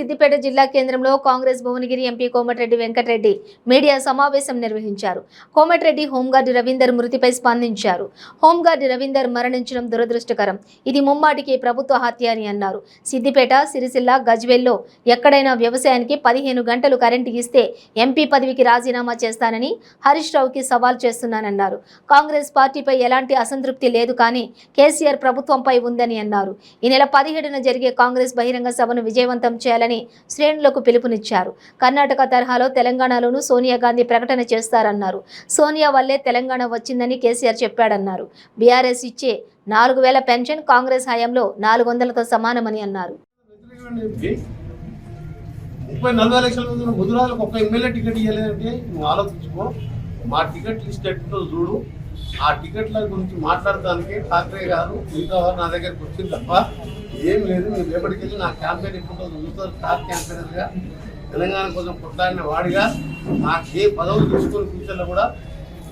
సిద్దిపేట జిల్లా కేంద్రంలో Congress Bhuvanagiri MP Komatireddy Venkatareddy media సమావేశం నిర్వహించారు. కోమటిరెడ్డి హోంగార్డు రవీందర్ మృతిపై స్పందించారు. హోంగార్డు రవీందర్ మరణించడం దురదృష్టకరం, ఇది ముమ్మాటికి ప్రభుత్వ హత్య అని అన్నారు. సిద్దిపేట, సిరిసిల్ల, గజ్వేల్లో ఎక్కడైనా వ్యవసాయానికి 15 గంటలు కరెంటు ఇస్తే ఎంపీ పదవికి రాజీనామా చేస్తానని హరీష్ రావుకి సవాల్ చేస్తున్నానన్నారు. కాంగ్రెస్ పార్టీపై ఎలాంటి అసంతృప్తి లేదు, కానీ కేసీఆర్ ప్రభుత్వంపై ఉందని అన్నారు. ఈ నెల 17న జరిగే కాంగ్రెస్ బహిరంగ సభను విజయవంతం చేయాలని శ్రేణులకు పిలుపునిచ్చారు. కర్ణాటక తరహాలో తెలంగాణలోనూ సోనియా గాంధీ ప్రకటన చేస్తారన్నారు. సోనియా వల్లే తెలంగాణ వచ్చిందని కేసీఆర్ చెప్పాడన్నారు. బీఆర్ఎస్ ఇచ్చే 4000 పెన్షన్ కాంగ్రెస్ హయాంలో 400తో సమానమని అన్నారు. 30-40 లక్షల మంది ముదురాలకు ఒక ఎమ్మెల్యే టికెట్ ఇవ్వలేదంటే నువ్వు ఆలోచించుకో. మా టికెట్ లిస్ట్ ఎట్టు చూడు. ఆ టికెట్ల గురించి మాట్లాడడానికి ఠాక్రే గారు ఇంకా నా దగ్గరికి వచ్చింది తప్ప ఏం లేదు. మీరు రేపటికి వెళ్ళి నా క్యాంపెయిన్ ఎట్టుంటుందో చూస్తారు. టాప్ క్యాంపెయినర్గా తెలంగాణ కోసం కొట్లాడిన వాడిగా నాకు ఏ పదవులు తీసుకొని ఫ్యూచర్లో కూడా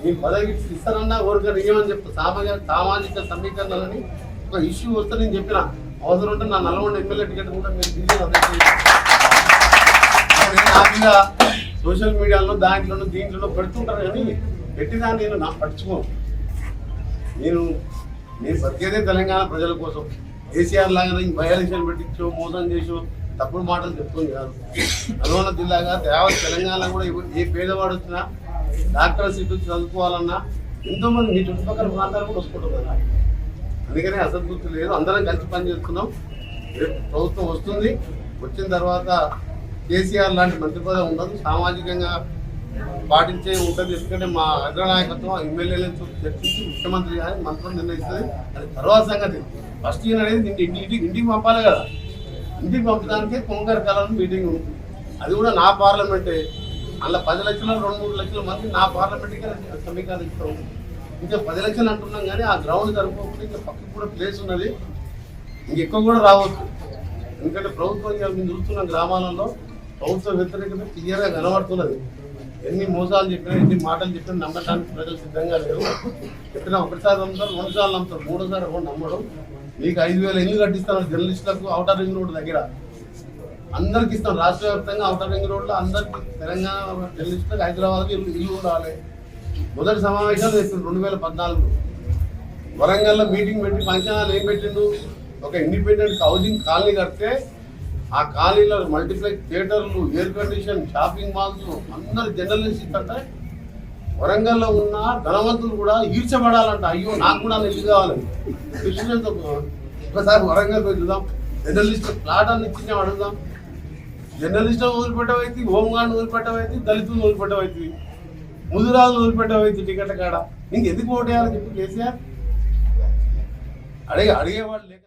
మీ పదవి ఇస్తానన్నా ఓరికలు ఇవ్వమని చెప్తా. సామాజిక సమీకరణలని ఒక ఇష్యూ వస్తే నేను చెప్పిన అవసరం ఉంటే నా నల్గొండ ఎమ్మెల్యే టికెట్ కూడా మీరు తీసుకొని హ్యాపీగా సోషల్ మీడియాలో దాంట్లోనూ దీంట్లో పెడుతుంటారు. కానీ పెట్టిదాన్ని నేను నాకు పట్టించుకోను. నేను బతికేదే తెలంగాణ ప్రజల కోసం. కేసీఆర్ లాగా బై ఎలక్షన్ పెట్టించో మోసం చేసో తప్పుడు మాటలు చెప్తుంది కాదు. నల్గొండ జిల్లాగా తెలంగాణ కూడా ఏ పేదవాడు వచ్చినా డాక్టర్ సీట్ వచ్చి చదువుకోవాలన్నా ఎంతోమంది మీ చుట్టుపక్కల ప్రాంతాలు కూడా వస్తుంటున్నారు. అందుకనే అసంతృప్తి లేదు. అందరం కలిసి పనిచేస్తున్నాం. రేపు ప్రభుత్వం వస్తుంది. వచ్చిన తర్వాత కేసీఆర్ లాంటి మంత్రి పదవి ఉండదు, సామాజికంగా పాటించే ఉంటుంది. ఎందుకంటే మా అగ్రనాయకత్వం ఎమ్మెల్యేలను చర్చించి ముఖ్యమంత్రి కానీ మంత్రులు నిర్ణయిస్తుంది. అది తర్వాత సంగతి. ఫస్ట్ ఇయర్ అనేది ఇంటికి పంపాలి కదా. ఇంటికి పంపడానికే కొంగర్ కళను మీటింగ్ ఉంటుంది. అది కూడా నా పార్లమెంటే. అందులో 10 లక్షల 2-3 లక్షల మంది నా పార్లమెంట్కి సమీకరిస్తాం. ఇంకా 10 లక్షలు అంటున్నాం, కానీ ఆ గ్రౌండ్ సరిపోకుండా ఇంకా పక్కకు కూడా ప్లేస్ ఉన్నది. ఇంకెక్కువ కూడా రావచ్చు. ఎందుకంటే ప్రభుత్వం మేము చూస్తున్న గ్రామాలలో ప్రభుత్వ వ్యతిరేకత క్లియర్గా కనబడుతున్నది. ఎన్ని మోసాలు చెప్పినా, ఎన్ని మాటలు చెప్పినా నమ్మటానికి ప్రజలు సిద్ధంగా లేరు. చెప్పినా ఒకటిసారి నమ్ముతారు, 2 సార్లు నమ్ముతారు, 3సారి కూడా నమ్మడం. మీకు 5000 ఇల్లు కట్టిస్తాను జర్నలిస్టులకు ఔటర్ రింగ్ రోడ్ దగ్గర అందరికి ఇస్తాం. రాష్ట్ర వ్యాప్తంగా ఔటర్ రింగ్ రోడ్లో అందరికి తెలంగాణ జర్నలిస్టులకు హైదరాబాద్కి ఇల్లు రావాలి. మొదటి సమావేశాలు చెప్పిన 2014 వరంగల్లో మీటింగ్ పెట్టి ఫంక్షన్ ఏం పెట్టిండు, ఒక ఇండిపెండెంట్ హౌసింగ్ కాలనీ కడితే ఆ కాలనీలో మల్టీప్లెక్స్ థియేటర్లు, ఎయిర్ కండిషన్, షాపింగ్ మాల్స్ అందరు జర్నలిస్ట్ అంటే వరంగల్లో ఉన్న ధనవంతులు కూడా ఈర్చబడాలంట. అయ్యో నాకు కూడా ఇల్లు కావాలని. ఒకసారి వరంగల్ పోయి చూద్దాం. జర్నలిస్ట్ ప్లాట్ అని ఇచ్చిన అడుగుదాం. జర్నలిస్ట్ వదిలిపెట్టవైతే, హోంగార్డు వదిలిపెట్టవైతే, దళితులు వదిలిపెట్టవైతే, ముదురాలు వదిలిపెట్టవైతే టికెట్ల కాడ ఇంకెందుకు ఓటేయాలని చెప్పి కేసీఆర్ అడిగేవాళ్ళు లేక